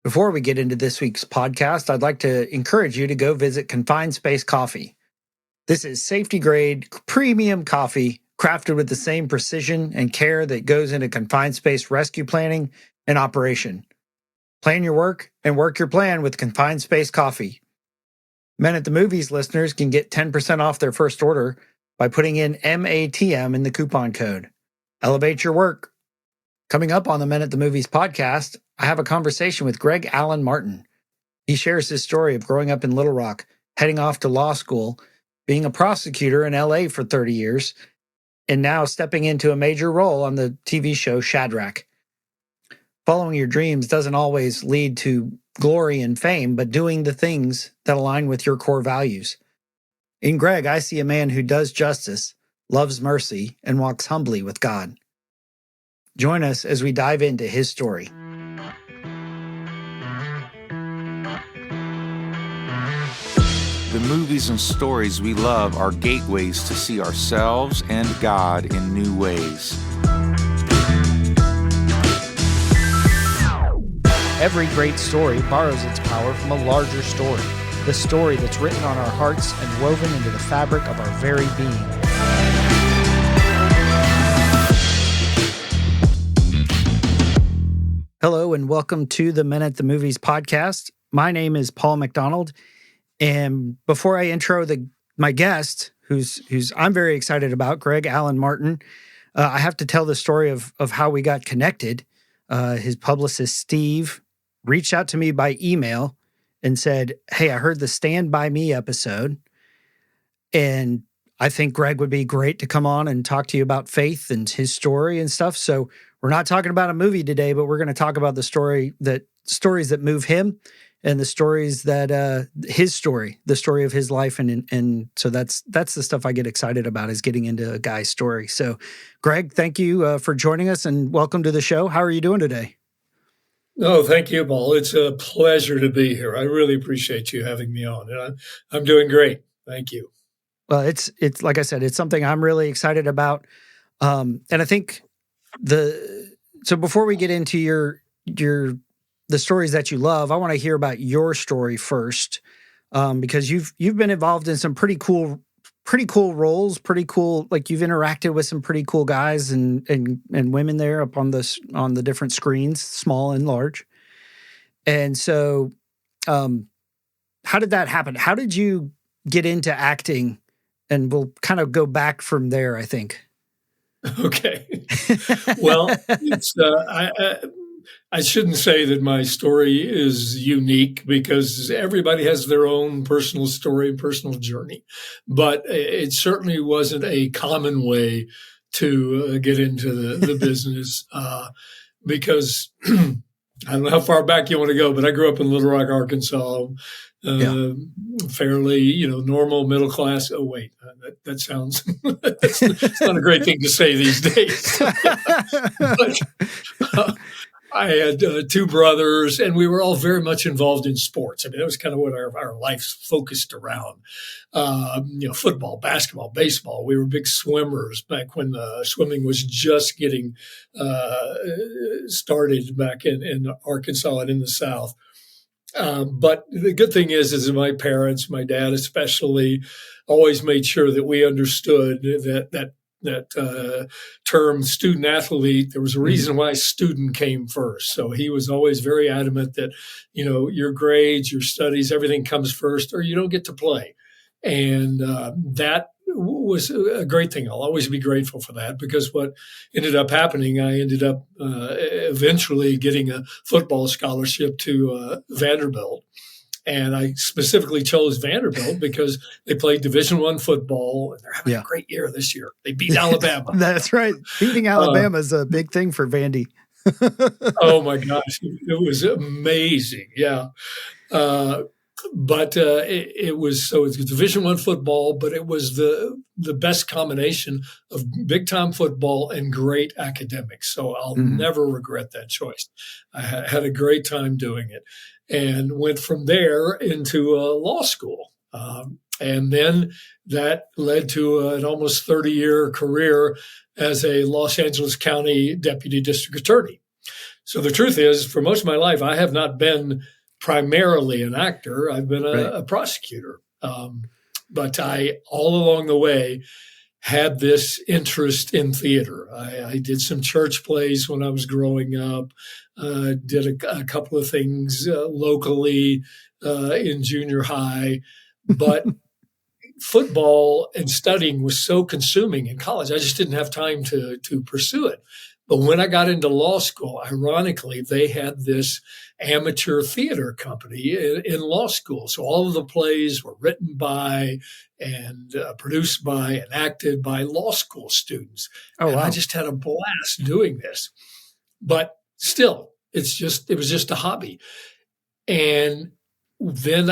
Before we get into this week's podcast, I'd like to encourage you to go visit Confined Space Coffee. This is safety-grade, premium coffee crafted with the same precision and care that goes into confined space rescue planning and operation. Plan your work and work your plan with Confined Space Coffee. Men at the Movies listeners can get 10% off their first order by putting in MATM in the coupon code. Elevate your work. Coming up on the Men at the Movies podcast, I have a conversation with Greg Allan Martin. He shares his story of growing up in Little Rock, heading off to law school, being a prosecutor in LA for 30 years, and now stepping into a major role on the TV show Shadrach. Following your dreams doesn't always lead to glory and fame, but doing the things that align with your core values. In Greg, I see a man who does justice, loves mercy, and walks humbly with God. Join us as we dive into his story. The movies and stories we love are gateways to see ourselves and God in new ways. Every great story borrows its power from a larger story, the story that's written on our hearts and woven into the fabric of our very being. Hello and welcome to the Men at the Movies podcast. My name is Paul McDonald, and before I intro my guest, who's I'm very excited about, Greg Allan Martin, I have to tell the story of how we got connected. His publicist Steve reached out to me by email and said, "Hey, I heard the Stand By Me episode, and I think Greg would be great to come on and talk to you about faith and his story and stuff." So we're not talking about a movie today, but we're going to talk about the stories that move him and the stories that his story, the story of his life, and so that's the stuff I get excited about, is getting into a guy's story. So, Greg, thank you for joining us and welcome to the show. How are you doing today? Oh, thank you, Paul. It's a pleasure to be here. I really appreciate you having me on, and I'm doing great. Thank you. Well, it's like I said, it's something I'm really excited about, and I think so before we get into the stories that you love, I want to hear about your story first, because you've been involved in some pretty cool roles, like you've interacted with some pretty cool guys and women there up on the different screens, small and large. And so, how did that happen? How did you get into acting? And we'll kind of go back from there, I think. Okay. Well, I shouldn't say that my story is unique, because everybody has their own personal story and personal journey. But it certainly wasn't a common way to get into the business, because I don't know how far back you want to go, but I grew up in Little Rock, Arkansas. Fairly, normal middle class. Oh, wait, that sounds, it's not a great thing to say these days. But, I had two brothers, and we were all very much involved in sports. I mean, that was kind of what our life focused around. Football, basketball, baseball. We were big swimmers back when swimming was just getting started back in Arkansas and in the South. But the good thing is my parents, my dad especially, always made sure that we understood that term student athlete. There was a reason why student came first. So he was always very adamant that, your grades, your studies, everything comes first, or you don't get to play. And that was a great thing. I'll always be grateful for that, because what ended up happening, I ended up eventually getting a football scholarship to Vanderbilt. And I specifically chose Vanderbilt because they played Division I football, and they're having a great year this year. They beat Alabama. That's right. Beating Alabama is a big thing for Vandy. Oh, my gosh. It was amazing. Yeah. But it was Division I football, but it was the best combination of big time football and great academics. So I'll never regret that choice. I had a great time doing it, and went from there into law school. And then that led to an almost 30-year career as a Los Angeles County deputy district attorney. So the truth is, for most of my life, I have not been primarily an actor. I've been a prosecutor. But I, all along the way, had this interest in theater. I did some church plays when I was growing up, did a couple of things locally in junior high, but football and studying was so consuming in college. I just didn't have time to pursue it. But when I got into law school, ironically, they had this amateur theater company in law school. So all of the plays were written by and produced by and acted by law school students. Oh, and wow. I just had a blast doing this. But still, it was just a hobby. And then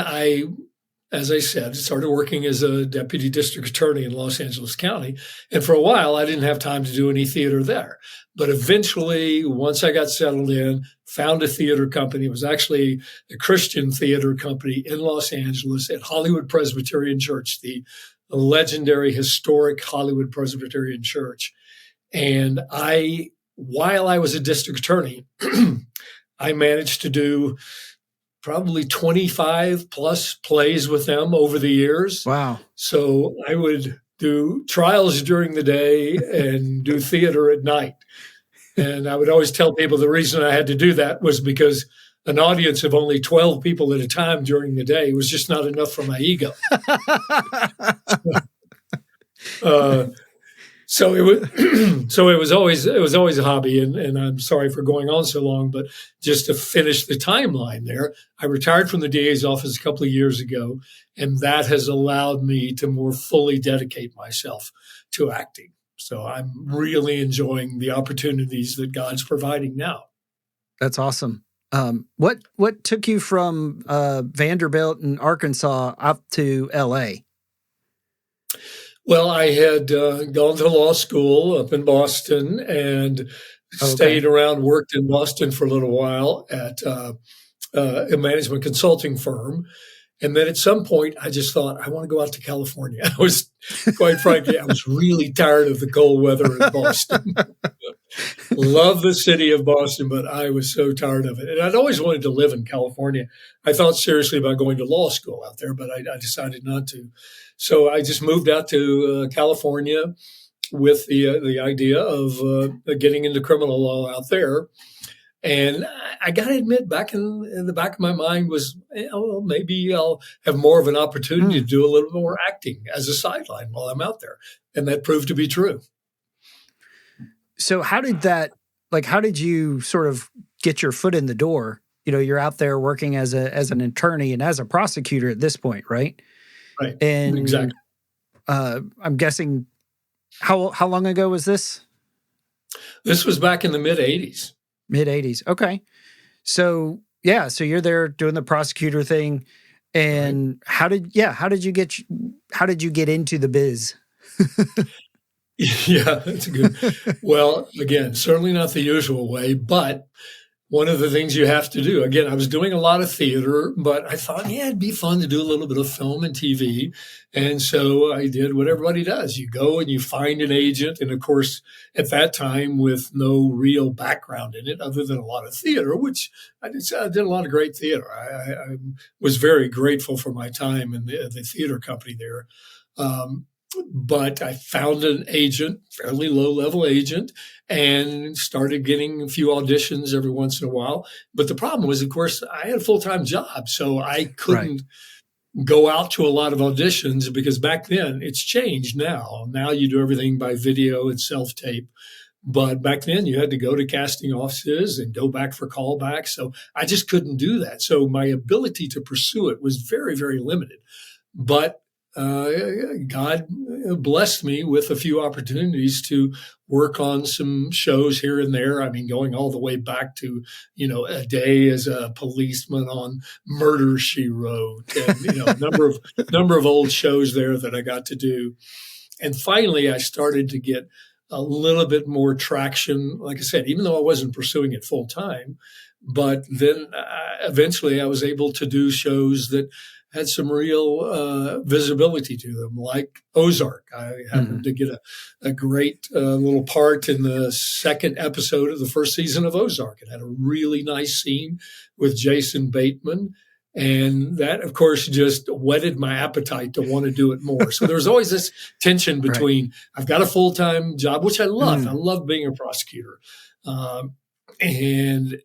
as I said, started working as a deputy district attorney in Los Angeles County. And for a while, I didn't have time to do any theater there. But eventually, once I got settled in, found a theater company. It was actually a Christian theater company in Los Angeles at Hollywood Presbyterian Church, the legendary, historic Hollywood Presbyterian Church. And while I was a district attorney, I managed to do probably 25 plus plays with them over the years. Wow. So I would do trials during the day and do theater at night. And I would always tell people the reason I had to do that was because an audience of only 12 people at a time during the day was just not enough for my ego. So it was always a hobby, and I'm sorry for going on so long, but just to finish the timeline there, I retired from the DA's office a couple of years ago, and that has allowed me to more fully dedicate myself to acting. So I'm really enjoying the opportunities that God's providing now. That's awesome. What took you from Vanderbilt in Arkansas up to LA? Well, I had gone to law school up in Boston and stayed around, worked in Boston for a little while at a management consulting firm. And then at some point, I just thought, I want to go out to California. I was, quite frankly, I was really tired of the cold weather in Boston. Love the city of Boston, but I was so tired of it. And I'd always wanted to live in California. I thought seriously about going to law school out there, but I decided not to. So I just moved out to California with the idea of getting into criminal law out there. And I got to admit, back in the back of my mind was, well, maybe I'll have more of an opportunity to do a little more acting as a sideline while I'm out there. And that proved to be true. So how did you sort of get your foot in the door? You know, you're out there working as an attorney and as a prosecutor at this point, right? Right. And exactly. I'm guessing, how long ago was this? This was back in the mid-'80s. Mid-'80s. Okay. So you're there doing the prosecutor thing. And how did you get into the biz? Yeah, that's a good. Well, again, certainly not the usual way, but one of the things you have to do. Again, I was doing a lot of theater, but I thought, it'd be fun to do a little bit of film and TV. And so I did what everybody does. You go and you find an agent. And of course, at that time, with no real background in it, other than a lot of theater, which I did a lot of great theater. I was very grateful for my time in the theater company there. But I found an agent, fairly low-level agent, and started getting a few auditions every once in a while. But the problem was, of course, I had a full-time job, so I couldn't go out to a lot of auditions because back then, it's changed now. Now you do everything by video and self-tape. But back then, you had to go to casting offices and go back for callbacks. So I just couldn't do that. So my ability to pursue it was very, very limited. But God blessed me with a few opportunities to work on some shows here and there. I mean, going all the way back to, a day as a policeman on Murder, She Wrote, and, a number of old shows there that I got to do. And finally, I started to get a little bit more traction, like I said, even though I wasn't pursuing it full time. But then eventually I was able to do shows that had some real visibility to them, like OZARK. I happened to get a great little part in the second episode of the first season of OZARK. It had a really nice scene with Jason Bateman. And that, of course, just whetted my appetite to want to do it more. So there was always this tension between I've got a full-time job, which I love. I love being a prosecutor. And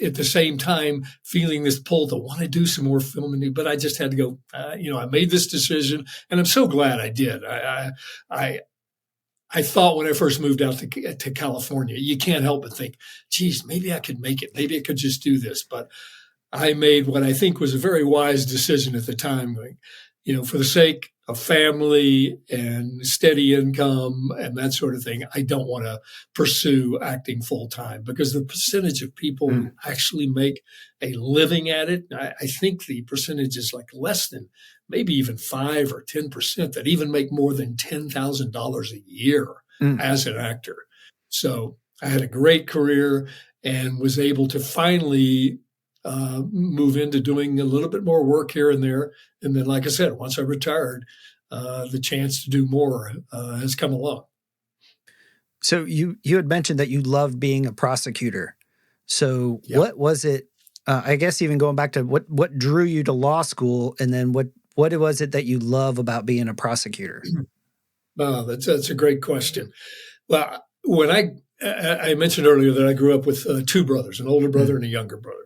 at the same time, feeling this pull to want to do some more filming. But I just had to go, I made this decision, and I'm so glad I did. I thought when I first moved out to California, you can't help but think, geez, maybe I could make it. Maybe I could just do this. But I made what I think was a very wise decision at the time, going, for the sake of family and steady income and that sort of thing, I don't want to pursue acting full time, because the percentage of people who actually make a living at it, I think the percentage is like less than maybe even 5 or 10% that even make more than $10,000 a year as an actor. So I had a great career and was able to finally move into doing a little bit more work here and there. And then, like I said, once I retired, the chance to do more has come along. So you had mentioned that you loved being a prosecutor. So what was it, I guess even going back to what drew you to law school, and then what was it that you love about being a prosecutor? Oh, that's a great question. Well, when I mentioned earlier that I grew up with 2 brothers, an older brother and a younger brother.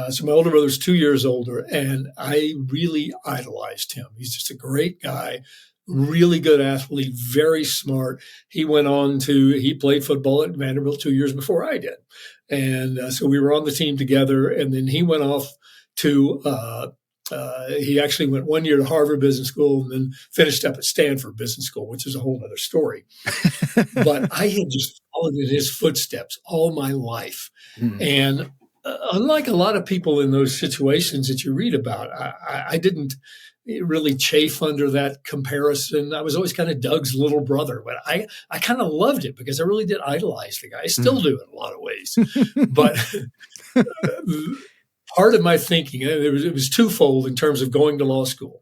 So my older brother's 2 years older, and I really idolized him. He's just a great guy, really good athlete, very smart. He played football at Vanderbilt 2 years before I did. And so we were on the team together, and then he went off to, he actually went 1 year to Harvard Business School and then finished up at Stanford Business School, which is a whole other story. But I had just followed in his footsteps all my life. And unlike a lot of people in those situations that you read about, I didn't really chafe under that comparison. I was always kind of Doug's little brother, but I kind of loved it because I really did idolize the guy. I still do in a lot of ways. But part of my thinking, it was twofold in terms of going to law school.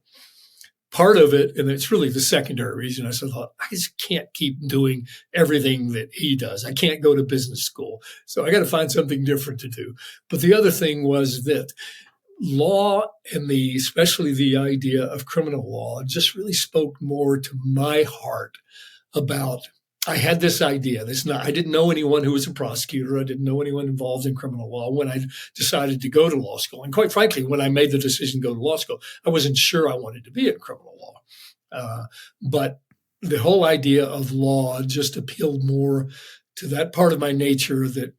Part of it, and it's really the secondary reason, I thought, I just can't keep doing everything that he does. I can't go to business school. So I got to find something different to do. But the other thing was that law, and especially the idea of criminal law, just really spoke more to my heart about, I had this idea. I didn't know anyone who was a prosecutor. I didn't know anyone involved in criminal law when I decided to go to law school. And quite frankly, when I made the decision to go to law school, I wasn't sure I wanted to be in criminal law. But the whole idea of law just appealed more to that part of my nature that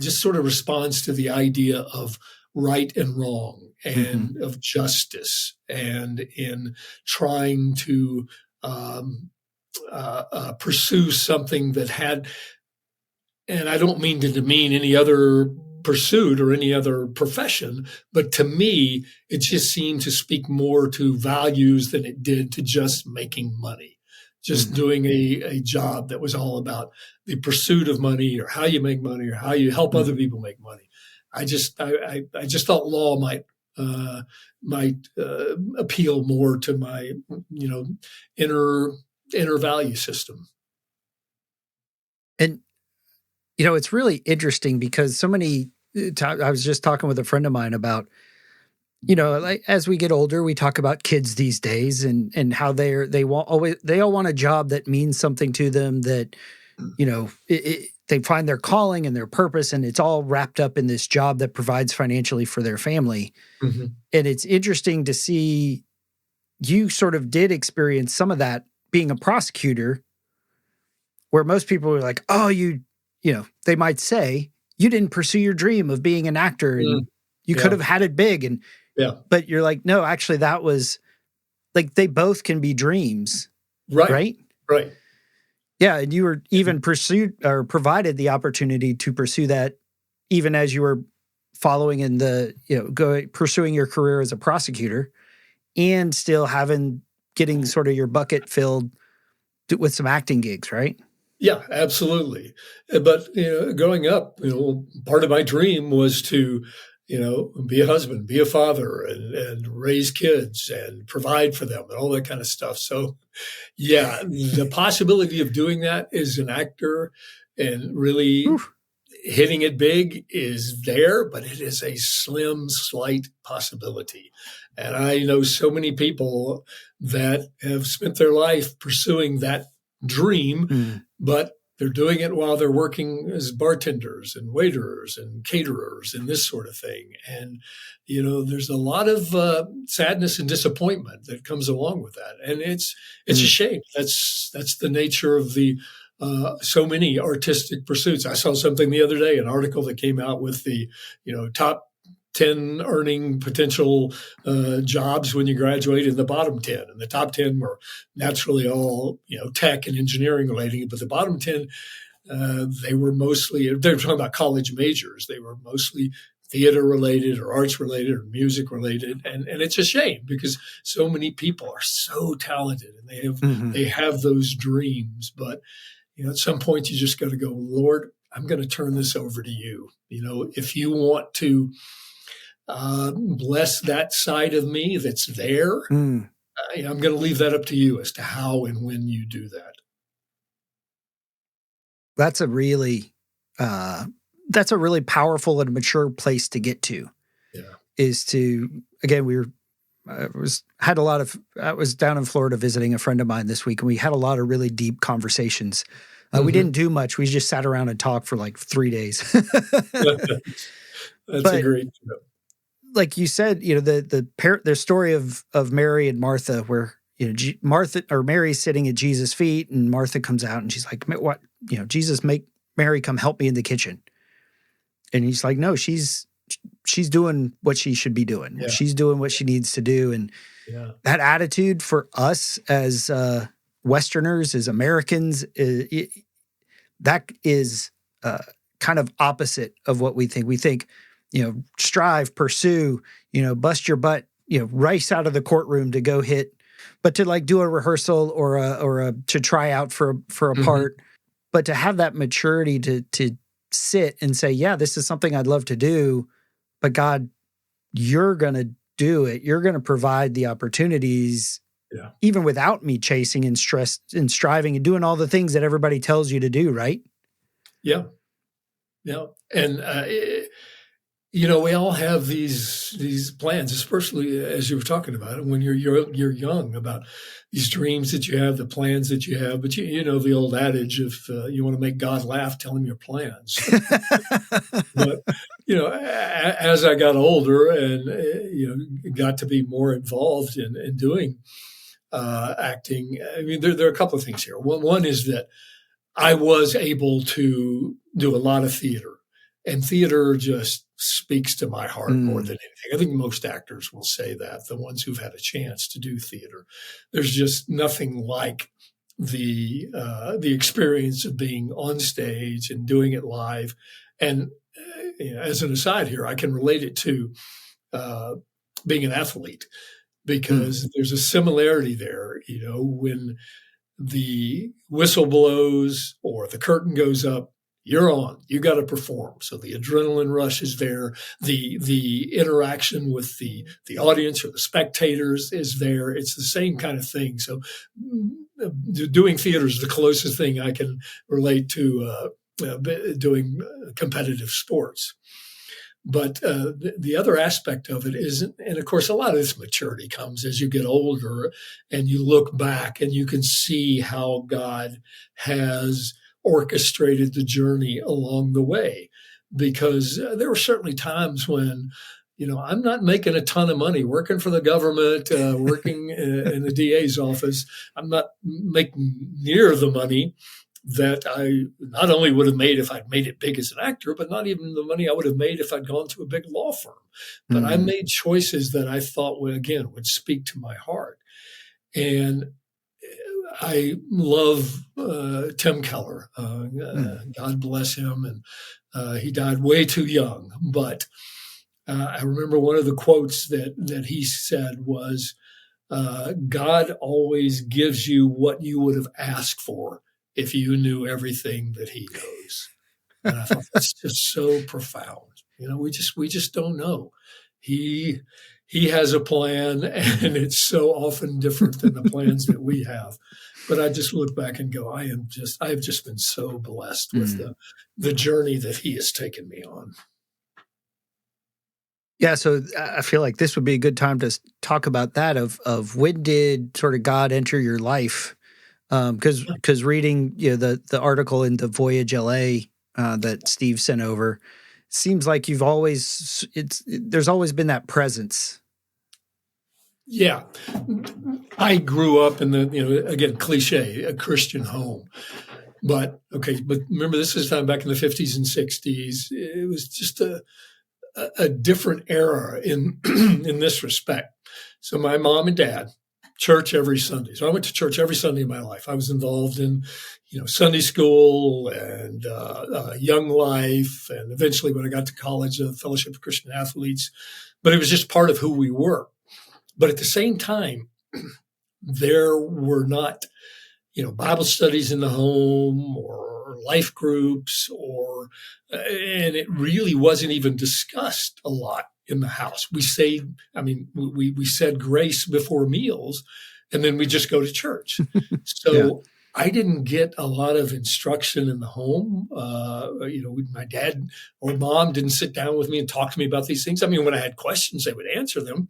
just sort of responds to the idea of right and wrong and of justice, and in trying to pursue something that had, and I don't mean to demean any other pursuit or any other profession, but to me, it just seemed to speak more to values than it did to just making money, just doing a job that was all about the pursuit of money, or how you make money, or how you help other people make money. I just thought law might appeal more to my, inner value system. And, it's really interesting because so many, I was just talking with a friend of mine about, like as we get older, we talk about kids these days and how they all want a job that means something to them, that, they find their calling and their purpose, and it's all wrapped up in this job that provides financially for their family. And it's interesting to see you sort of did experience some of that being a prosecutor, where most people were like, oh, they might say, you didn't pursue your dream of being an actor, and you could have had it big. But you're like, no, actually that was like, they both can be dreams. Right. Yeah. And you were even pursued or provided the opportunity to pursue that, even as you were following in pursuing your career as a prosecutor, and still getting sort of your bucket filled with some acting gigs, right? Yeah, absolutely. But, growing up, part of my dream was to, be a husband, be a father, and raise kids and provide for them and all that kind of stuff. So, yeah, the possibility of doing that as an actor and really hitting it big is there, but it is a slight possibility. And I know so many people that have spent their life pursuing that dream, but they're doing it while they're working as bartenders and waiters and caterers and this sort of thing. And, there's a lot of sadness and disappointment that comes along with that. And it's a shame. That's the nature of the so many artistic pursuits. I saw something the other day, an article that came out with the, top 10 earning potential jobs when you graduate in the bottom 10. And the top 10 were naturally all, tech and engineering related, but the bottom 10, they were talking about college majors. They were mostly theater related or arts related or music related. And it's a shame because so many people are so talented and they have those dreams. But, at some point you just got to go, Lord, I'm going to turn this over to you. If you want to bless that side of me that's there, I'm going to leave that up to you as to how and when you do that. That's a really powerful and mature place to get to. Yeah. Is to, again, I was down in Florida visiting a friend of mine this week, and we had a lot of really deep conversations. We didn't do much. We just sat around and talked for like 3 days. That's a great job. Like you said, the story of Mary and Martha, where Mary's sitting at Jesus' feet, and Martha comes out and she's like, "What? Jesus, make Mary come help me in the kitchen." And he's like, "No, she's doing what she should be doing. Yeah. She's doing what she needs to do." And that attitude for us as Westerners, as Americans, that is kind of opposite of what we think. We think, strive, pursue, bust your butt, race out of the courtroom to go hit, but to like do a rehearsal or to try out for a part, but to have that maturity to sit and say, yeah, this is something I'd love to do, but God, you're going to do it. You're going to provide the opportunities, even without me chasing and striving and doing all the things that everybody tells you to do, right? Yeah. Yeah. And, we all have these plans, especially as you were talking about it, when you're young, about these dreams that you have, the plans that you have. But you know the old adage, if you want to make God laugh, tell him your plans. But as I got older and got to be more involved in doing acting, I mean, there are a couple of things here. One is that I was able to do a lot of theater. And theater just speaks to my heart more than anything. I think most actors will say that, the ones who've had a chance to do theater. There's just nothing like the experience of being on stage and doing it live. And as an aside here, I can relate it to being an athlete, because there's a similarity there. When the whistle blows or the curtain goes up, you're on. You got to perform. So the adrenaline rush is there. The interaction with the audience or the spectators is there. It's the same kind of thing. So doing theater is the closest thing I can relate to doing competitive sports. But the other aspect of it is, and of course, a lot of this maturity comes as you get older and you look back and you can see how God has orchestrated the journey along the way. Because there were certainly times when, I'm not making a ton of money working for the government, working in the DA's office. I'm not making near the money that I not only would have made if I'd made it big as an actor, but not even the money I would have made if I'd gone to a big law firm. But I made choices that I thought would speak to my heart. And I love Tim Keller. God bless him. And he died way too young. But I remember one of the quotes that he said was, God always gives you what you would have asked for if you knew everything that he knows. And I thought that's just so profound. We just don't know. He has a plan, and it's so often different than the plans that we have. But I just look back and go, I have just been so blessed with the journey that he has taken me on. Yeah, so I feel like this would be a good time to talk about that of when did sort of God enter your life? Because reading the article in the Voyage LA that Steve sent over, seems like there's always been that presence. Yeah, I grew up in again, cliche, a Christian home. But remember, this is time back in the 50s and 60s. It was just a different era in this respect. So my mom and dad, church every Sunday. So I went to church every Sunday in my life. I was involved in, Sunday school and Young Life, and eventually when I got to college, the Fellowship of Christian Athletes. But it was just part of who we were. But at the same time, there were not, Bible studies in the home or life groups, and it really wasn't even discussed a lot in the house. We said grace before meals, and then we just go to church. So yeah. I didn't get a lot of instruction in the home. My dad or mom didn't sit down with me and talk to me about these things. I mean, when I had questions, they would answer them,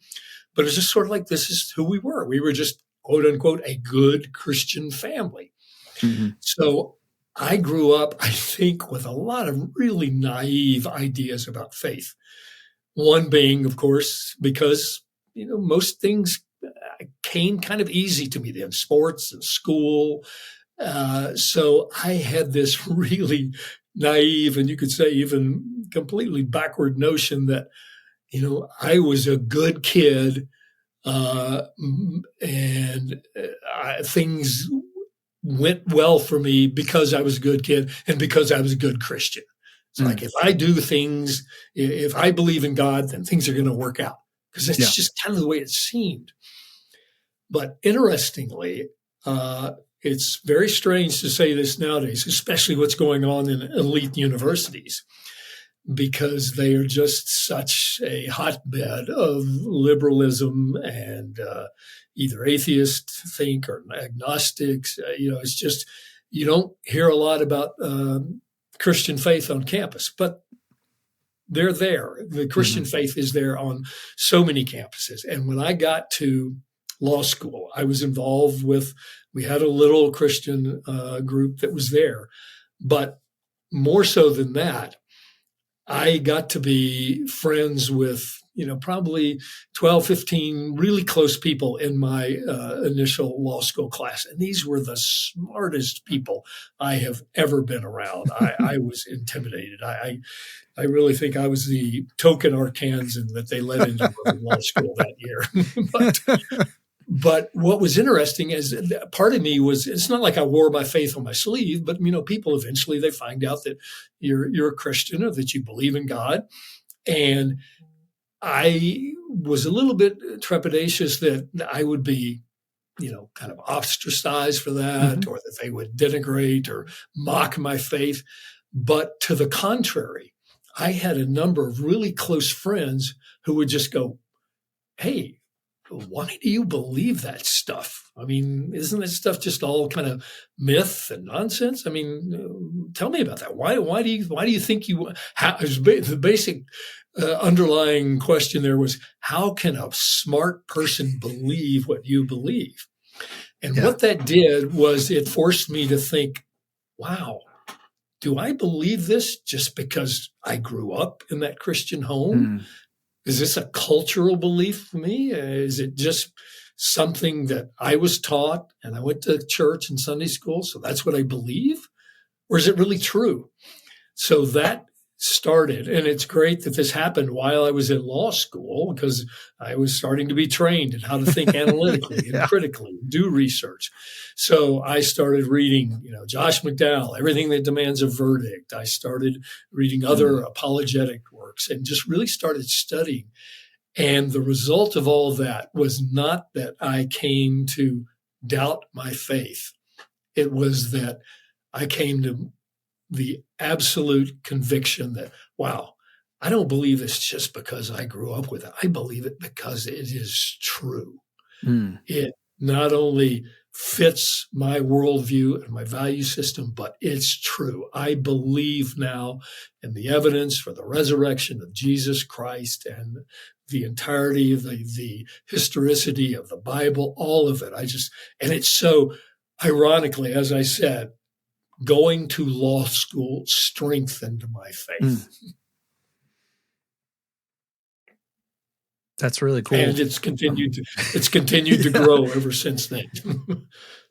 but it was just sort of like, this is who we were. We were just, quote unquote, a good Christian family. Mm-hmm. So I grew up, I think, with a lot of really naive ideas about faith. One being, of course, because, most things came kind of easy to me then, sports and school. So I had this really naive, and you could say even completely backward notion that, I was a good kid, and things went well for me because I was a good kid and because I was a good Christian. It's like, if I do things, if I believe in God, then things are going to work out, because it's just kind of the way it seemed. But interestingly, it's very strange to say this nowadays, especially what's going on in elite universities, because they are just such a hotbed of liberalism and either atheist think or agnostics. It's just, you don't hear a lot about Christian faith on campus, but they're there. The Christian faith is there on so many campuses. And when I got to law school, I was involved we had a little Christian group that was there. But more so than that, I got to be friends with, probably 12, 15 really close people in my initial law school class. And these were the smartest people I have ever been around. I was intimidated. I really think I was the token Arkansan that they let into law school that year. But what was interesting is part of me was, it's not like I wore my faith on my sleeve, but, people eventually, they find out that you're a Christian or that you believe in God. And I was a little bit trepidatious that I would be, kind of ostracized for that, or that they would denigrate or mock my faith. But to the contrary, I had a number of really close friends who would just go, hey, why do you believe that stuff? I mean, isn't that stuff just all kind of myth and nonsense? I mean, tell me about that. Why do you think the basic underlying question there was, how can a smart person believe what you believe? And what that did was it forced me to think, wow, do I believe this just because I grew up in that Christian home? Is this a cultural belief for me? Is it just something that I was taught and I went to church and Sunday school, so that's what I believe? Or is it really true? So that started, and it's great that this happened while I was in law school, because I was starting to be trained in how to think analytically and critically, do research. So I started reading, Josh McDowell, Everything That Demands a Verdict. I started reading other apologetic works and just really started studying. And the result of all that was not that I came to doubt my faith. It was that I came to the absolute conviction that, wow, I don't believe it's just because I grew up with it. I believe it because it is true. It not only fits my worldview and my value system, but it's true. I believe now in the evidence for the resurrection of Jesus Christ and the entirety of the historicity of the Bible, all of it. And it's so, ironically, as I said, going to law school strengthened my faith. That's really cool. And it's continued to grow ever since then.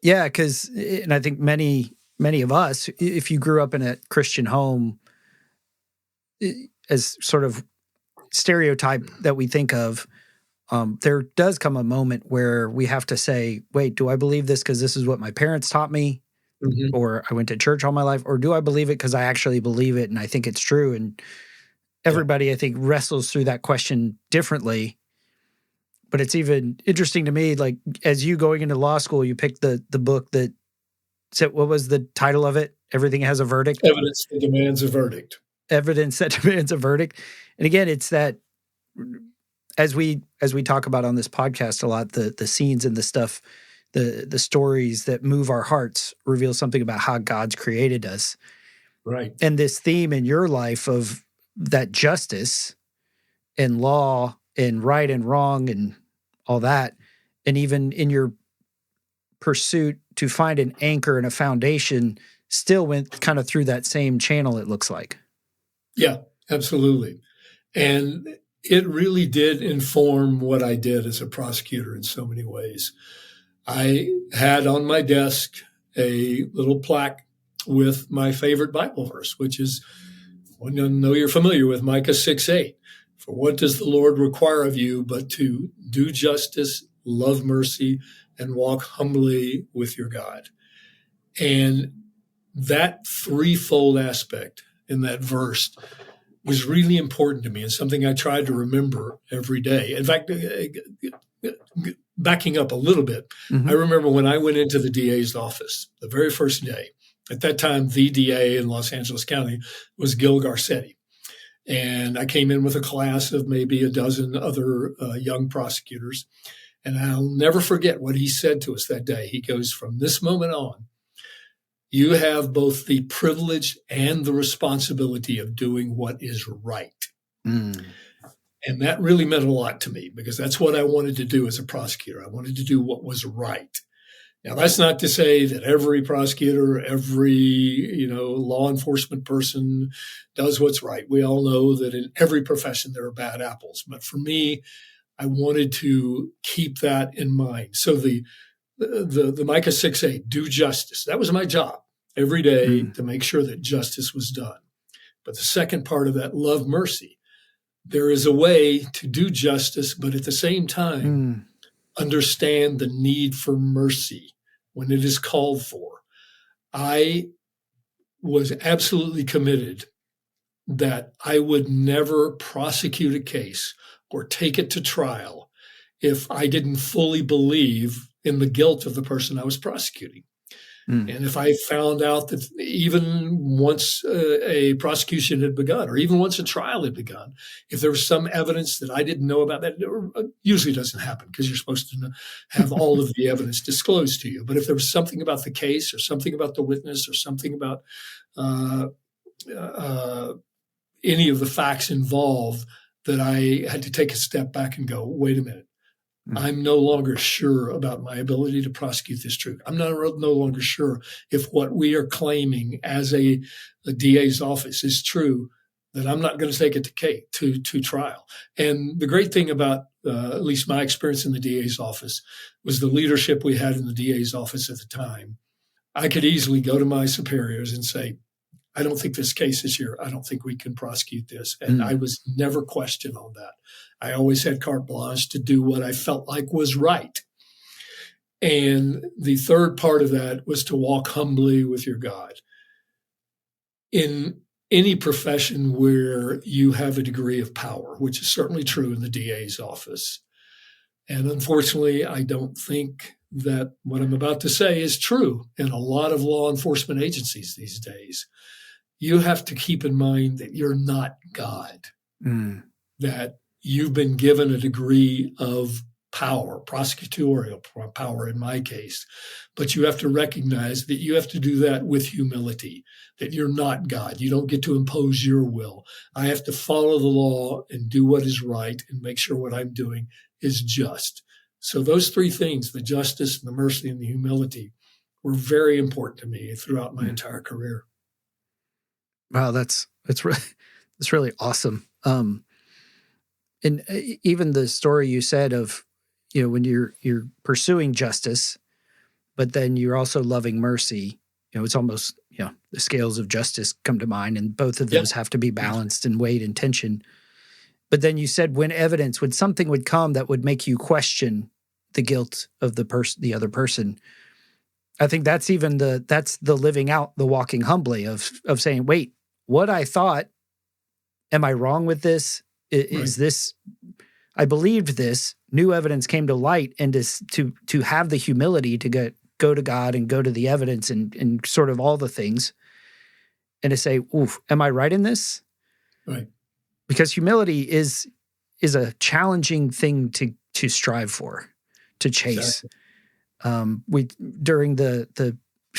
Yeah, and I think many of us, if you grew up in a Christian home, as sort of stereotype that we think of, there does come a moment where we have to say, wait, do I believe this because this is what my parents taught me? Or I went to church all my life? Or do I believe it because I actually believe it and I think it's true? And everybody, I think, wrestles through that question differently. But it's even interesting to me, like, as you going into law school, you picked the book that said, what was the title of it? Everything Has a Verdict? Evidence That Demands a Verdict. Evidence That Demands a Verdict. And again, it's that, as we talk about on this podcast a lot, the scenes and the stuff, the stories that move our hearts reveal something about how God's created us. Right. And this theme in your life of that justice and law and right and wrong and all that, and even in your pursuit to find an anchor and a foundation, still went kind of through that same channel, it looks like. Yeah, absolutely. And it really did inform what I did as a prosecutor in so many ways. I had on my desk a little plaque with my favorite Bible verse, which is, I know you're familiar with, Micah 6:8. For what does the Lord require of you but to do justice, love mercy, and walk humbly with your God? And that threefold aspect in that verse was really important to me and something I tried to remember every day. In fact, backing up a little bit, I remember when I went into the DA's office the very first day. At that time, the DA in Los Angeles County was Gil Garcetti. And I came in with a class of maybe a dozen other young prosecutors. And I'll never forget what he said to us that day. He goes, from this moment on, you have both the privilege and the responsibility of doing what is right. And that really meant a lot to me because that's what I wanted to do as a prosecutor. I wanted to do what was right. Now, that's not to say that every prosecutor, every, law enforcement person does what's right. We all know that in every profession there are bad apples. But for me, I wanted to keep that in mind. So the Micah 6:8, do justice. That was my job every day to make sure that justice was done. But the second part of that, love mercy. There is a way to do justice, but at the same time, understand the need for mercy when it is called for. I was absolutely committed that I would never prosecute a case or take it to trial if I didn't fully believe in the guilt of the person I was prosecuting. And if I found out that even once a prosecution had begun, or even once a trial had begun, if there was some evidence that I didn't know about, that usually doesn't happen because you're supposed to have all of the evidence disclosed to you. But if there was something about the case or something about the witness or something about any of the facts involved, that I had to take a step back and go, wait a minute. I'm no longer sure about my ability to prosecute this truth. I'm no longer sure if what we are claiming as a DA's office is true, that I'm not going to take it to trial. And the great thing about at least my experience in the DA's office was the leadership we had in the DA's office at the time. I could easily go to my superiors and say, I don't think this case is here. I don't think we can prosecute this. And I was never questioned on that. I always had carte blanche to do what I felt like was right. And the third part of that was to walk humbly with your God. In any profession where you have a degree of power, which is certainly true in the DA's office. And unfortunately, I don't think that what I'm about to say is true in a lot of law enforcement agencies these days. You have to keep in mind that you're not God. Mm. that you've been given a degree of power, prosecutorial power in my case, but you have to recognize that you have to do that with humility, that you're not God. You don't get to impose your will. I have to follow the law and do what is right and make sure what I'm doing is just. So those three things, the justice, the mercy, and the humility, were very important to me throughout my entire career. Wow, that's really awesome. And even the story you said of, when you're pursuing justice, but then you're also loving mercy, it's almost, the scales of justice come to mind, and both of those have to be balanced and weighed in tension. But then you said when something would come that would make you question the guilt of the other person. I think that's the living out, the walking humbly of saying, wait, what I thought, am I wrong with this? Is this, I believed this, new evidence came to light, and to have the humility to go to God and go to the evidence and sort of all the things, and to say, oof, am I right in this? Right. Because humility is a challenging thing to strive for, to chase. Exactly. During the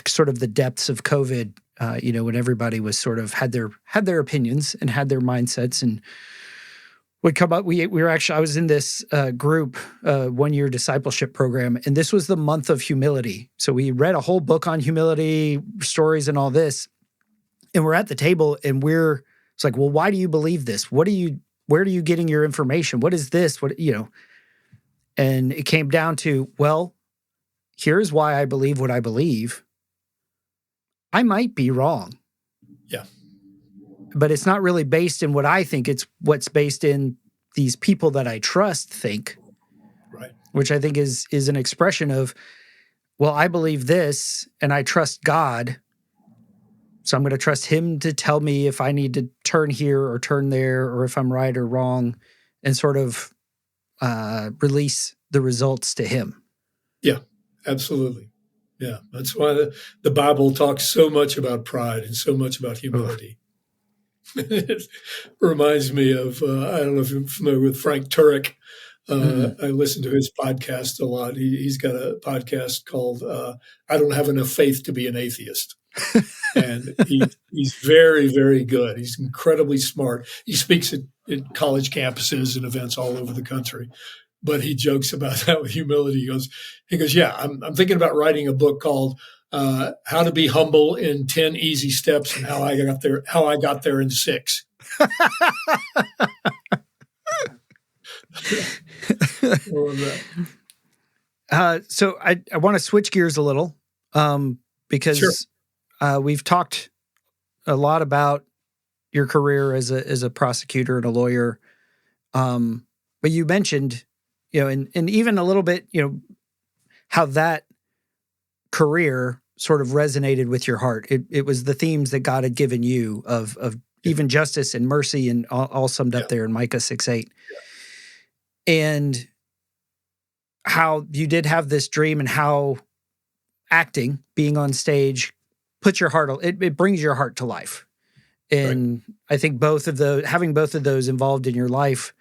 sort of the depths of COVID, when everybody was sort of had their opinions and had their mindsets and would come up. We were actually, I was in this group, 1-year discipleship program, and this was the month of humility. So we read a whole book on humility, stories and all this, and we're at the table and it's like, well, why do you believe this? Where are you getting your information? What is this? And it came down to, well, here's why I believe what I believe. I might be wrong. Yeah. But it's not really based in what I think. It's what's based in these people that I trust think. Right. Which I think is an expression of, well, I believe this and I trust God. So I'm going to trust him to tell me if I need to turn here or turn there, or if I'm right or wrong, and sort of release the results to him. Yeah, absolutely. Yeah, that's why the Bible talks so much about pride and so much about humility. It reminds me of, I don't know if you're familiar with Frank Turek. I listen to his podcast a lot. He's got a podcast called I Don't Have Enough Faith to Be an Atheist. And he's very, very good. He's incredibly smart. He speaks at college campuses and events all over the country. But he jokes about that with humility. He goes, yeah, I'm thinking about writing a book called How to Be Humble in 10 Easy Steps and How I got there in 6. So I want to switch gears a little because we've talked a lot about your career as a prosecutor and a lawyer. But you mentioned, and even a little bit, how that career sort of resonated with your heart. It was the themes that God had given you of even justice and mercy, and all summed up there in Micah 6:8. And how you did have this dream, and how acting, being on stage, puts your heart, it brings your heart to life. And I think having both of those involved in your life,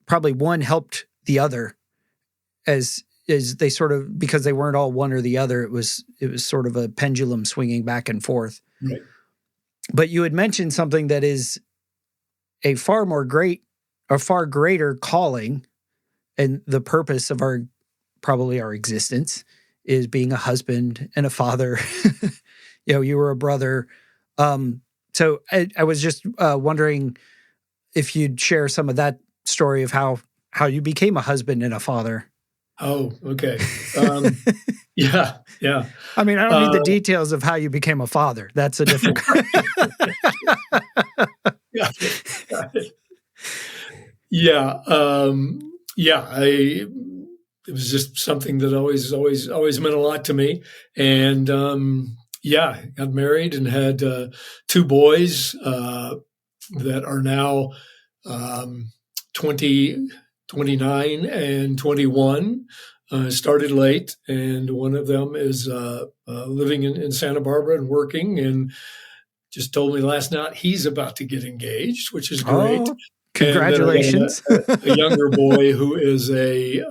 probably one helped the other as they sort of, because they weren't all one or the other. It was sort of a pendulum swinging back and forth. Right. But you had mentioned something that is a far greater calling, and the purpose of our existence is being a husband and a father. You were a brother. So I was just wondering if you'd share some of that story of how you became a husband and a father. Oh, okay. Yeah. I mean, I don't need the details of how you became a father. That's a different. It was just something that always meant a lot to me. And got married and had 2 boys that are now 20, 29, and 21. Started late, and one of them is living in Santa Barbara and working, and just told me last night he's about to get engaged, which is great. Oh, congratulations. And then I got a younger boy who is a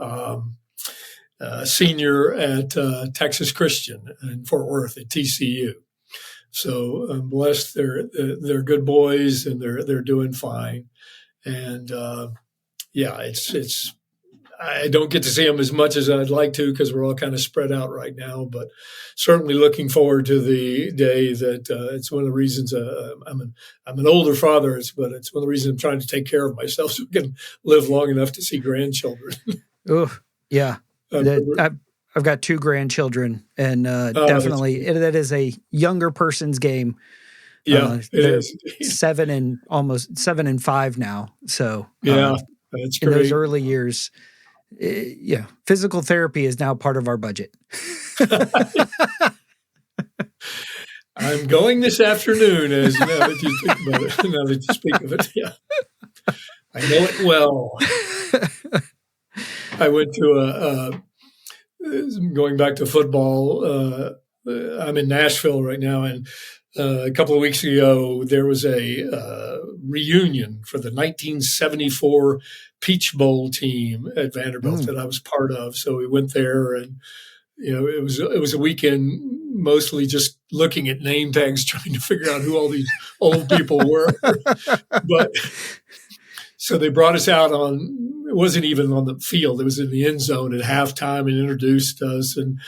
senior at Texas Christian in Fort Worth at TCU. So I'm blessed. They're good boys, and they're doing fine. And it's I don't get to see them as much as I'd like to because we're all kind of spread out right now. But certainly looking forward to the day that it's one of the reasons I'm an older father, but it's one of the reasons I'm trying to take care of myself so I can live long enough to see grandchildren. Oh, yeah. I've got 2 grandchildren, and definitely that is a younger person's game. Yeah, it is. 7 and 5 now. So yeah, that's in great. those early years, physical therapy is now part of our budget. I'm going this afternoon, now that you think about it. Now that you speak of it, yeah, I know it well. I went to going back to football. I'm in Nashville right now, and a couple of weeks ago there was a reunion for the 1974 Peach Bowl team at Vanderbilt that I was part of. So we went there, and it was a weekend mostly just looking at name tags, trying to figure out who all these old people were. But so they brought us out it wasn't even on the field. It was in the end zone at halftime and introduced us. And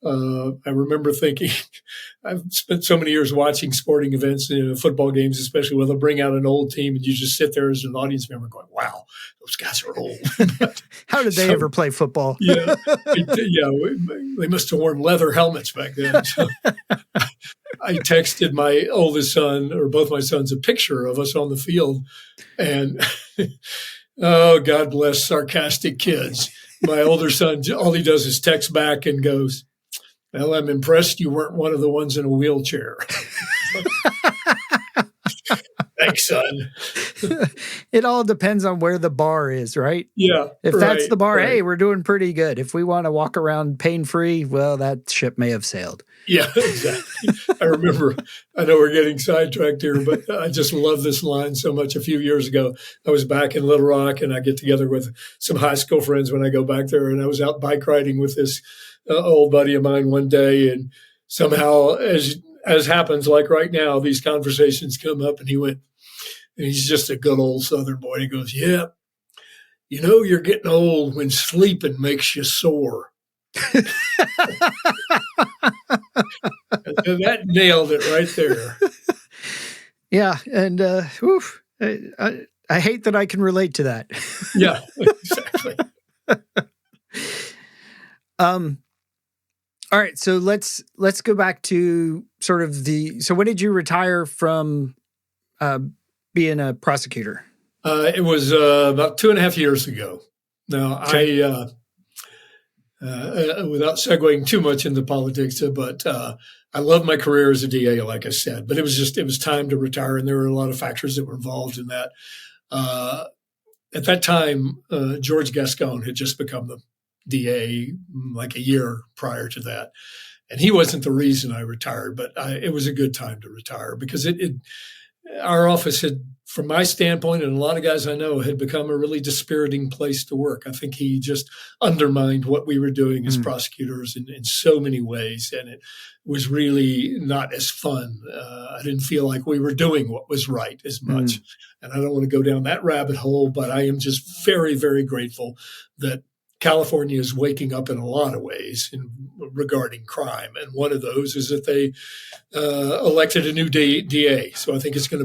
I remember thinking, I've spent so many years watching sporting events, football games, especially where they'll bring out an old team and you just sit there as an audience member going, wow, those guys are old. How did they ever play football? Yeah. They must have worn leather helmets back then. So I texted my oldest son, or both my sons, a picture of us on the field. And, oh, God bless sarcastic kids. My older son, all he does is text back and goes, well, I'm impressed you weren't one of the ones in a wheelchair. Thanks, son. It all depends on where the bar is, right? Yeah. If that's the bar, hey, we're doing pretty good. If we want to walk around pain-free, well, that ship may have sailed. Yeah, exactly. I know we're getting sidetracked here, but I just love this line so much. A few years ago, I was back in Little Rock, and I get together with some high school friends when I go back there, and I was out bike riding with this old buddy of mine one day, and somehow, as happens like right now, these conversations come up, and he went, and he's just a good old Southern boy. He goes, yeah, you're getting old when sleeping makes you sore. That nailed it right there. Yeah, and I hate that I can relate to that. Yeah, exactly. All right, so let's go back to sort of so when did you retire from being a prosecutor? It was about 2.5 years ago. Now, okay. Without segueing too much into politics, but I love my career as a DA, like I said, but it was time to retire, and there were a lot of factors that were involved in that. At that time, George Gascon had just become the DA like a year prior to that. And he wasn't the reason I retired, but it was a good time to retire because our office had, from my standpoint, and a lot of guys I know, had become a really dispiriting place to work. I think he just undermined what we were doing as prosecutors in so many ways, and it was really not as fun. I didn't feel like we were doing what was right as much. And I don't want to go down that rabbit hole, but I am just very, very grateful that California is waking up in a lot of ways regarding crime. And one of those is that they elected a new DA. So I think there is going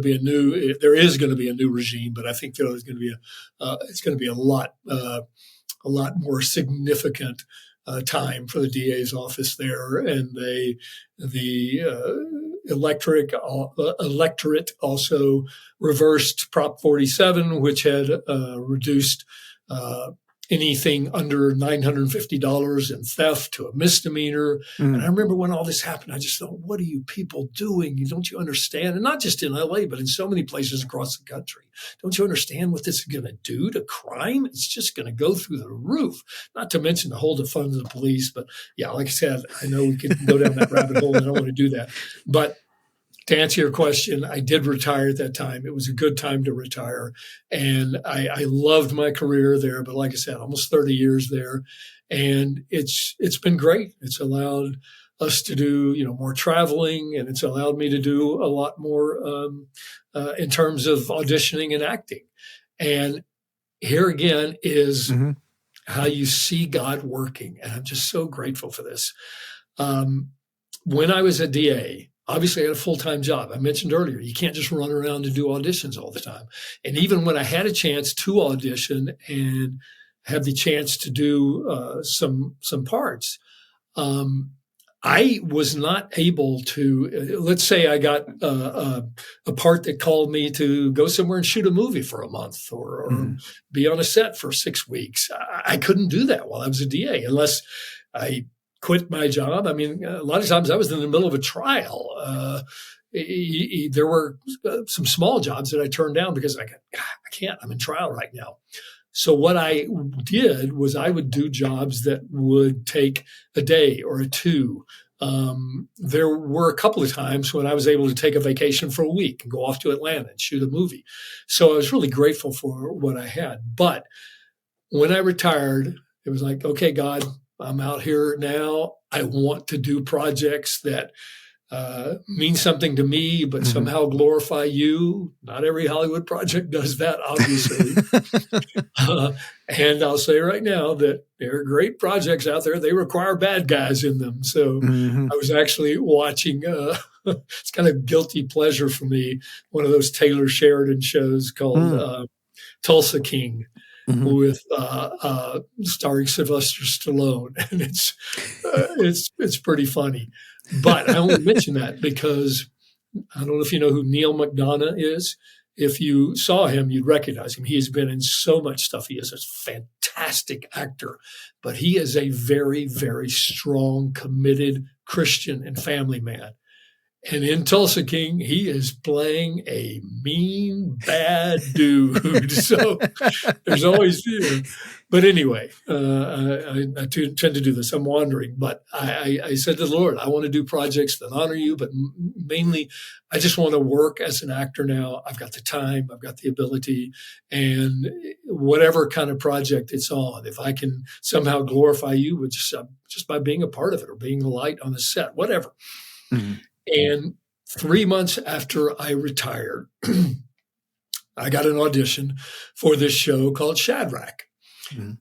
to be a new regime, but I think there's going to be it's going to be a lot more significant time for the DA's office there. And the electorate also reversed Prop 47, which had reduced anything under $950 in theft to a misdemeanor. And I remember when all this happened, I just thought, what are you people doing? Don't you understand? And not just in LA, but in so many places across the country. Don't you understand what this is going to do to crime? It's just going to go through the roof, not to mention the whole defund of the police. But yeah, like I said, I know we could go down that rabbit hole, and I don't want to do that. But to answer your question, I did retire at that time. It was a good time to retire. And I loved my career there. But like I said, almost 30 years there. And it's been great. It's allowed us to do, more traveling, and it's allowed me to do a lot more in terms of auditioning and acting. And here again is how you see God working. And I'm just so grateful for this. When I was a DA, obviously I had a full-time job. I mentioned earlier, you can't just run around and do auditions all the time. And even when I had a chance to audition and have the chance to do some parts, I was not able to, let's say I got a part that called me to go somewhere and shoot a movie for a month or be on a set for 6 weeks. I couldn't do that while I was a DA unless I quit my job. I mean, a lot of times I was in the middle of a trial. There were some small jobs that I turned down because I can't, I'm in trial right now. So what I did was I would do jobs that would take a day or a two. There were a couple of times when I was able to take a vacation for a week and go off to Atlanta and shoot a movie. So I was really grateful for what I had. But when I retired, it was like, okay, God, I'm out here now. I want to do projects that mean something to me, but somehow glorify you. Not every Hollywood project does that, obviously. And I'll say right now that there are great projects out there. They require bad guys in them. So I was actually watching, it's kind of guilty pleasure for me, one of those Taylor Sheridan shows called Tulsa King. With starring Sylvester Stallone, and it's pretty funny. But I only mention that because I don't know if you know who Neil McDonough is. If you saw him, you'd recognize him. He has been in so much stuff. He is a fantastic actor, but he is a very, very strong, committed Christian and family man. And in Tulsa King, he is playing a mean, bad dude. So there's always, but anyway, I tend to do this. I'm wandering, but I said to the Lord, I want to do projects that honor you, but mainly I just want to work as an actor now. I've got the time, I've got the ability, and whatever kind of project it's on, if I can somehow glorify you with just by being a part of it or being a light on the set, whatever. And 3 months after I retired, I got an audition for this show called Shadrach.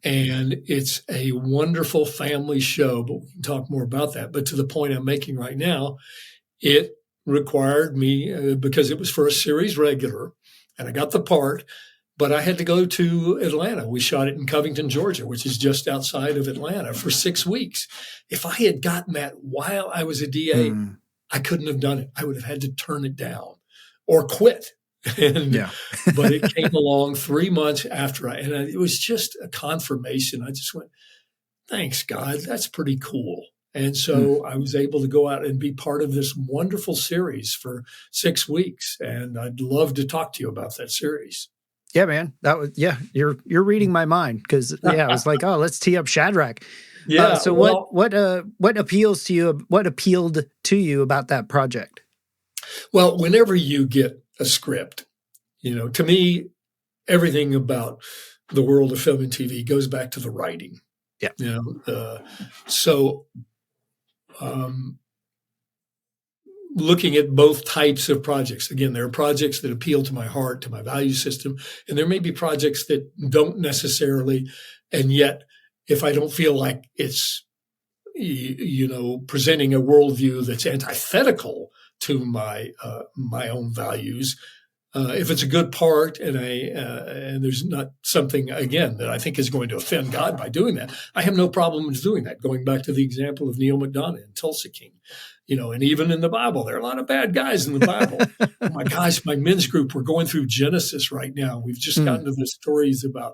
And it's a wonderful family show, but we can talk more about that. But to the point I'm making right now, it required me, because it was for a series regular, and I got the part, but I had to go to Atlanta. We shot it in Covington, Georgia, which is just outside of Atlanta, for 6 weeks. If I had gotten that while I was a DA, I couldn't have done it. I would have had to turn it down or quit. But it came along 3 months after it was just a confirmation. I just went, thanks, God. That's pretty cool. And so I was able to go out and be part of this wonderful series for 6 weeks. And I'd love to talk to you about that series. Yeah, man. You're reading my mind, because I was like, oh, let's tee up Shadrach. Yeah. So what appeals to you? What appealed to you about that project? Well, whenever you get a script, to me, everything about the world of film and TV goes back to the writing. Yeah. Looking at both types of projects, again, there are projects that appeal to my heart, to my value system, and there may be projects that don't necessarily, and yet, if I don't feel like it's, presenting a worldview that's antithetical to my own values, if it's a good part and there's not something, again, that I think is going to offend God by doing that, I have no problem doing that. Going back to the example of Neil McDonough in Tulsa King, and even in the Bible, there are a lot of bad guys in the Bible. Oh my gosh, my men's group, we're going through Genesis right now. We've just gotten to the stories about,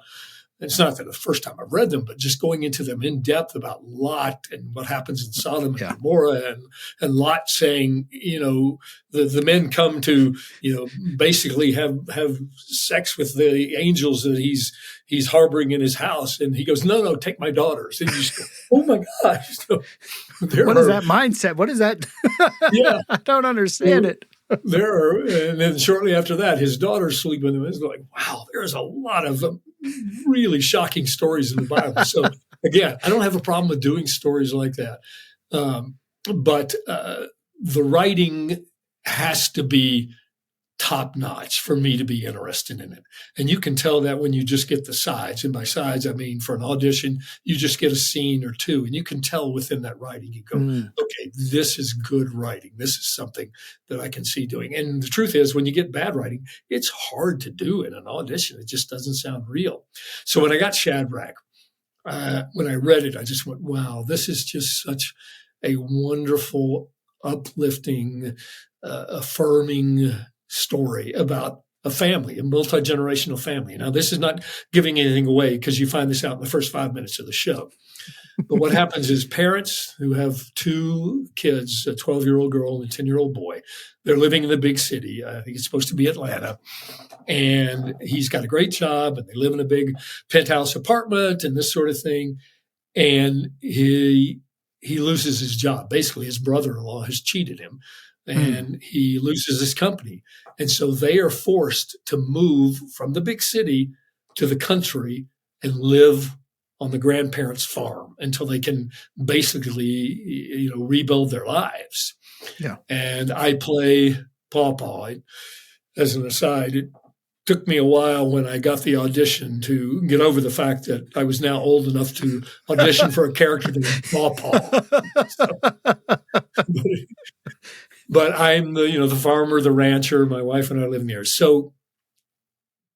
it's not that the first time I've read them, but just going into them in depth about Lot and what happens in Sodom and Gomorrah, and Lot saying, the men come to, basically have sex with the angels that he's harboring in his house. And he goes, no, take my daughters. And you just go, oh my gosh. So what is that mindset? What is that? Yeah. I don't understand it. And then shortly after that, his daughter's sleeping with him. It's like, wow, there's a lot of really shocking stories in the Bible. So again, I don't have a problem with doing stories like that. But the writing has to be top notch for me to be interested in it. And you can tell that when you just get the sides. And by sides, I mean, for an audition, you just get a scene or two, and you can tell within that writing, you go, okay, this is good writing. This is something that I can see doing. And the truth is, when you get bad writing, it's hard to do in an audition. It just doesn't sound real. So when I got Shadrach, when I read it, I just went, wow, this is just such a wonderful, uplifting, affirming story about a family, a multi-generational family. Now, this is not giving anything away because you find this out in the first 5 minutes of the show. But what happens is parents who have two kids, a 12-year-old girl and a 10-year-old boy, they're living in the big city. I think it's supposed to be Atlanta. And he's got a great job, and they live in a big penthouse apartment and this sort of thing. And he loses his job. Basically, his brother-in-law has cheated him, and he loses his company. And so they are forced to move from the big city to the country and live on the grandparents' farm until they can basically, rebuild their lives. Yeah. And I play Pawpaw. As an aside, it took me a while when I got the audition to get over the fact that I was now old enough to audition for a character named Pawpaw. But I'm the farmer, the rancher. My wife and I live there. So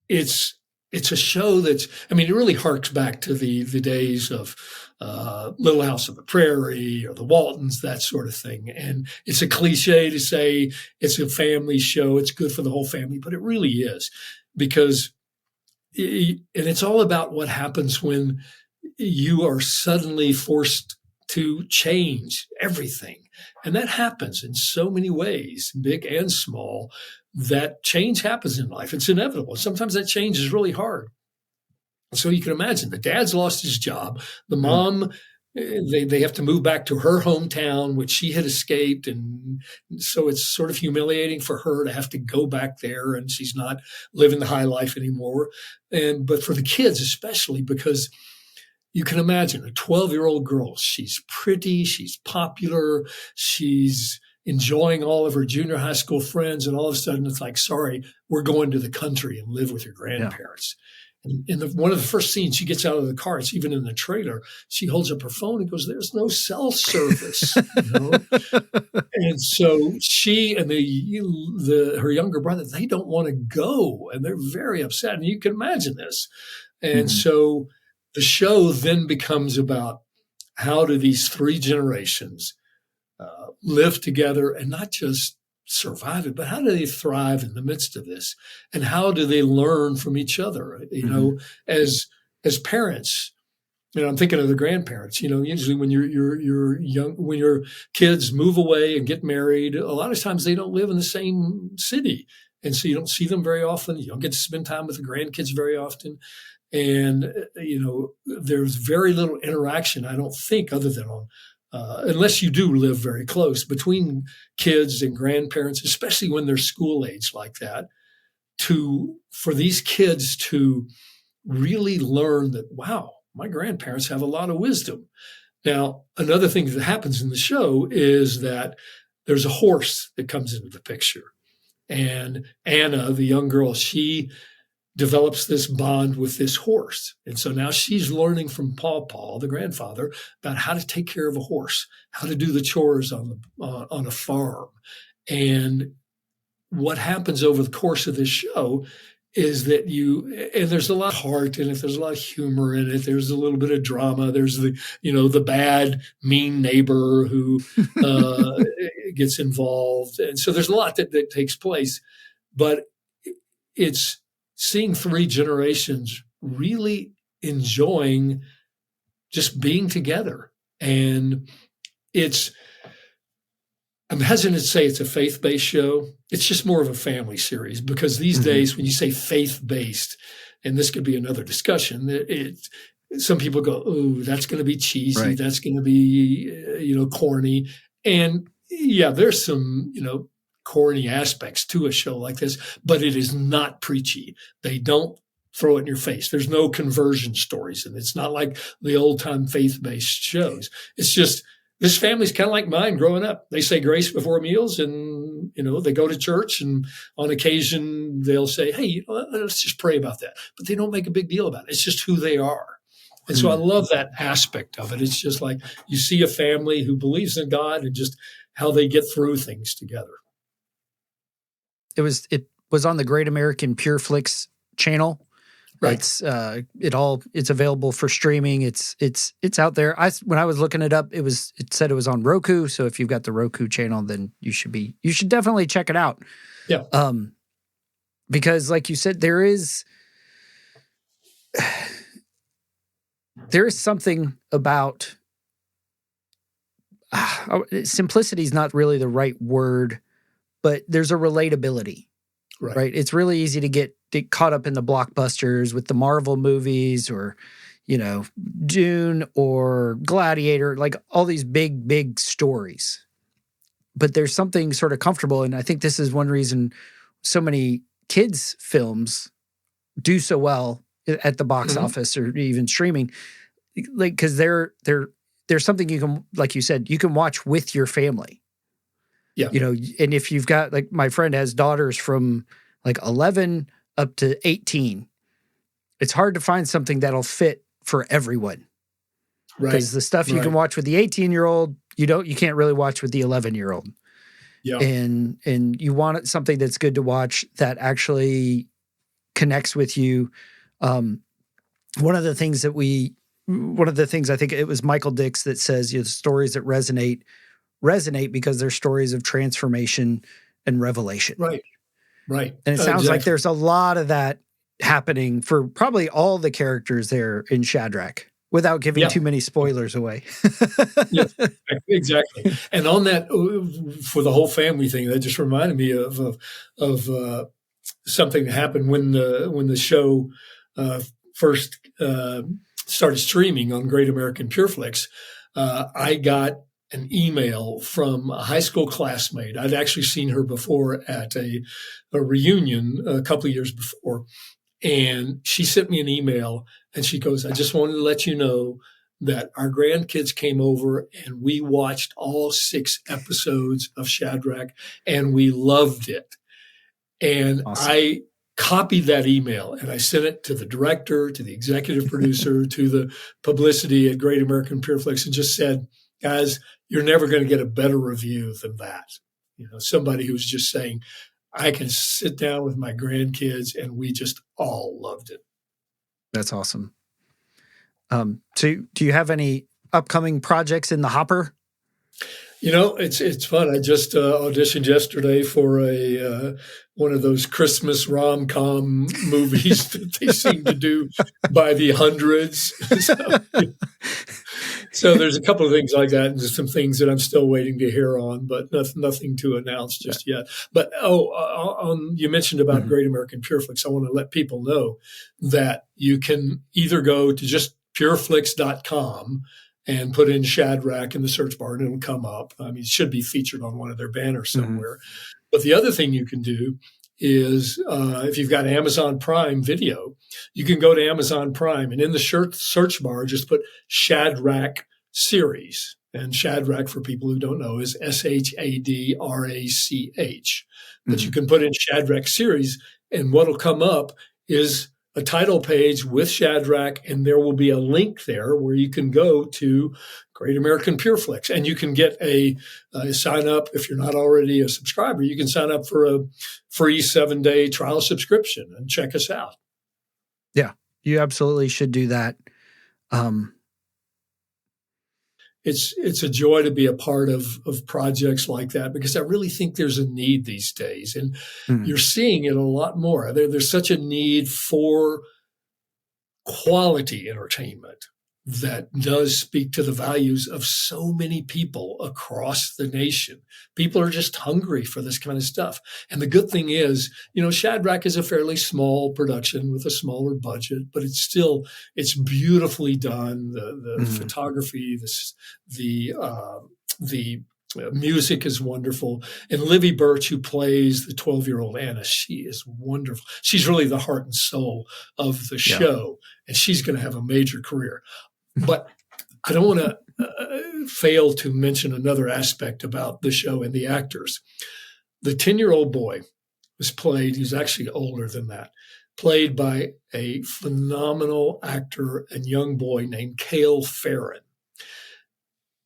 it's a show it really harks back to the days of Little House on the Prairie or the Waltons, that sort of thing. And it's a cliche to say it's a family show. It's good for the whole family, but it really is, because it's all about what happens when you are suddenly forced to change everything. And that happens in so many ways, big and small. That change happens in life. It's inevitable. Sometimes that change is really hard. So you can imagine the dad's lost his job. The mom, they have to move back to her hometown, which she had escaped. And so it's sort of humiliating for her to have to go back there, and she's not living the high life anymore. But for the kids, especially, because you can imagine a 12-year-old girl, she's pretty, she's popular, she's enjoying all of her junior high school friends, and all of a sudden it's like, sorry, we're going to the country and live with your grandparents. Yeah. And in one of the first scenes, she gets out of the car, it's even in the trailer, she holds up her phone and goes, there's no cell service. And so she and her younger brother, they don't want to go, and they're very upset. And you can imagine this. And so the show then becomes about how do these three generations live together and not just survive it, but how do they thrive in the midst of this? And how do they learn from each other? As parents, I'm thinking of the grandparents, usually when you're young, when your kids move away and get married, a lot of times they don't live in the same city. And so you don't see them very often. You don't get to spend time with the grandkids very often. And, there's very little interaction, I don't think, other than on, unless you do live very close, between kids and grandparents, especially when they're school age like that, for these kids to really learn that, wow, my grandparents have a lot of wisdom. Now, another thing that happens in the show is that there's a horse that comes into the picture. And Anna, the young girl, she develops this bond with this horse. And so now she's learning from Paw, the grandfather, about how to take care of a horse, how to do the chores on a farm. And what happens over the course of this show is that and there's a lot of heart in it. There's a lot of humor in it. There's a little bit of drama. There's the bad, mean neighbor who gets involved. And so there's a lot that takes place, but it's seeing three generations really enjoying just being together. And I'm hesitant to say it's a faith-based show. It's just more of a family series, because these days when you say faith-based, and this could be another discussion, some people go, oh, that's going to be cheesy. Right. That's going to be, corny. And yeah, there's some, corny aspects to a show like this, but it is not preachy. They don't throw it in your face. There's no conversion stories, and it's not like the old-time faith-based shows. It's just, this family's kind of like mine growing up. They say grace before meals, and, they go to church, and on occasion they'll say, hey, let's just pray about that. But they don't make a big deal about it. It's just who they are. And so I love that aspect of it. It's just like you see a family who believes in God and just how they get through things together. It was on the Great American Pure Flix channel. Right. It's available for streaming. It's out there. When I was looking it up, it said it was on Roku. So if you've got the Roku channel, then you should definitely check it out. Yeah. Because like you said, there is something about simplicity is not really the right word, but there's a relatability. Right. It's really easy to get caught up in the blockbusters with the Marvel movies or, Dune or Gladiator, like all these big, big stories. But there's something sort of comfortable. And I think this is one reason so many kids' films do so well at the box office or even streaming. Like, because there's something you can, like you said, you can watch with your family. Yeah. And if you've got, like, my friend has daughters from like 11 up to 18, it's hard to find something that'll fit for everyone. Right. Because the stuff you can watch with the 18-year-old, you can't really watch with the 11-year-old. Yeah. And you want something that's good to watch that actually connects with you. One of the things I think it was Michael Dix that says, the stories that resonate because they're stories of transformation and revelation. Right. Right. And it sounds like there's a lot of that happening for probably all the characters there in Shadrach, without giving too many spoilers away. Yes, exactly. And on that, for the whole family thing, that just reminded me of something that happened when the show first started streaming on Great American Pure Flix. I got an email from a high school classmate. I'd actually seen her before at a reunion a couple of years before. And she sent me an email and she goes, I just wanted to let you know that our grandkids came over and we watched all 6 episodes of Shadrach and we loved it. And awesome. I copied that email and I sent it to the director, to the executive producer, to the publicity at Great American Pure Flix, and just said, guys, you're never going to get a better review than that. Somebody who's just saying, I can sit down with my grandkids and we just all loved it. That's awesome. So do you have any upcoming projects in the hopper? It's fun. I just auditioned yesterday for one of those Christmas rom-com movies that they seem to do by the hundreds. So there's a couple of things like that, and just some things that I'm still waiting to hear on, but nothing to announce just yet. But you mentioned about Great American Pure Flix. I want to let people know that you can either go to just pureflix.com and put in Shadrach in the search bar and it'll come up. I mean, it should be featured on one of their banners somewhere. But the other thing you can do is if you've got Amazon Prime Video, you can go to Amazon Prime and in the search bar, just put Shadrach series. And Shadrach, for people who don't know, is Shadrach. But you can put in Shadrach series and what'll come up is a title page with Shadrach, and there will be a link there where you can go to Great American Pure Flix, and you can get a sign up. If you're not already a subscriber, you can sign up for a free 7-day trial subscription and check us out. Yeah, you absolutely should do that. It's a joy to be a part of projects like that because I really think there's a need these days, and you're seeing it a lot more. There's such a need for quality entertainment that does speak to the values of so many people across the nation. People are just hungry for this kind of stuff. And the good thing is, Shadrach is a fairly small production with a smaller budget, but it's beautifully done. The photography, the Music is wonderful. And Livy Birch, who plays the 12-year-old Anna, she is wonderful. She's really the heart and soul of the show, and she's going to have a major career. But I don't want to fail to mention another aspect about the show and the actors. The 10-year-old boy was played, he's actually older than that, played by a phenomenal actor and young boy named Cale Farron.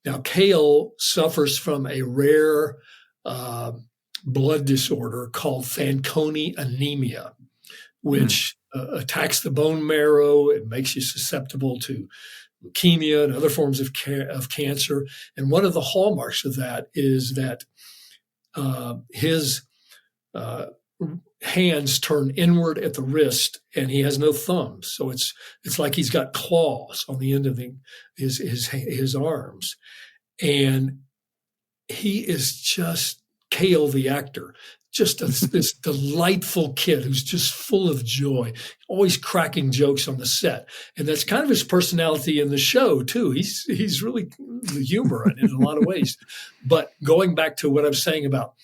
Now, Cale suffers from a rare blood disorder called Fanconi anemia, which attacks the bone marrow. It makes you susceptible to leukemia and other forms of cancer. And one of the hallmarks of that is that his hands turn inward at the wrist, and he has no thumbs. So it's like he's got claws on the end of his arms. And he is just Cale, the actor, just this delightful kid who's just full of joy, always cracking jokes on the set. And that's kind of his personality in the show, too. He's really the humor in a lot of ways. But going back to what I was saying about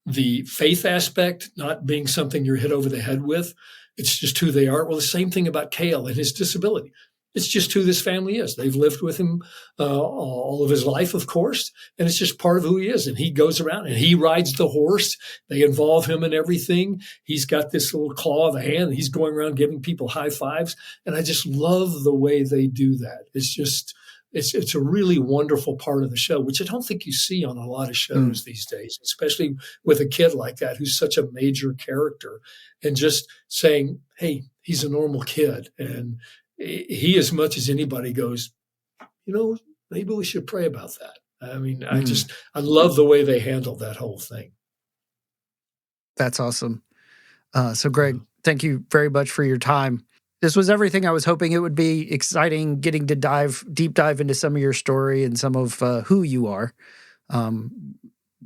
the faith aspect not being something you're hit over the head with, it's just who they are. Well, the same thing about Cale and his disability. It's just who this family is. They've lived with him all of his life, of course, and it's just part of who he is. And he goes around and he rides the horse. They involve him in everything. He's got this little claw of the hand, and he's going around giving people high fives. And I just love the way they do that. It's a really wonderful part of the show, which I don't think you see on a lot of shows these days, especially with a kid like that who's such a major character, and just saying, hey, he's a normal kid. And he, as much as anybody, goes, maybe we should pray about that. I mean, I love the way they handled that whole thing. That's awesome. So Greg, thank you very much for your time. This was everything I was hoping it would be. Exciting getting to deep dive into some of your story and some of who you are.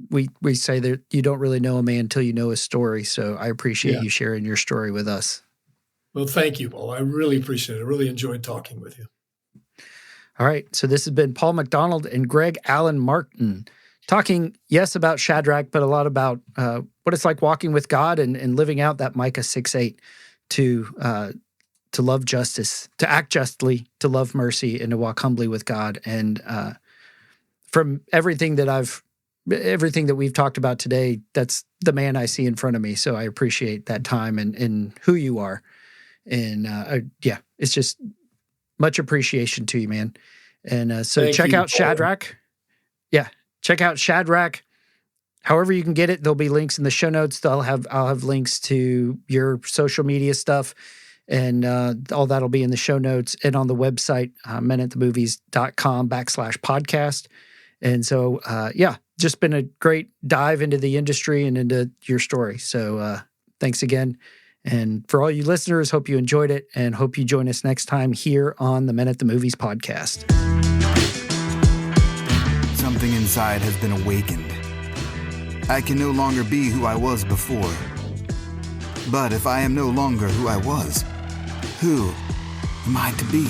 We say that you don't really know a man until you know his story. So I appreciate you sharing your story with us. Well, thank you, Paul. I really appreciate it. I really enjoyed talking with you. All right. So this has been Paul McDonald and Greg Allan Martin talking, yes, about Shadrach, but a lot about what it's like walking with God and living out that Micah 6:8 to love justice, to act justly, to love mercy, and to walk humbly with God. And from everything that we've talked about today, that's the man I see in front of me. So I appreciate that time and who you are. And it's just much appreciation to you, man. And so check out Shadrach. Yeah, check out Shadrach. However you can get it, there'll be links in the show notes. I'll have links to your social media stuff, and all that'll be in the show notes and on the website, menatthemovies.com/podcast. And so, just been a great dive into the industry and into your story. So thanks again. And for all you listeners, hope you enjoyed it, and hope you join us next time here on the Men at the Movies podcast. Something inside has been awakened. I can no longer be who I was before. But if I am no longer who I was, who am I to be?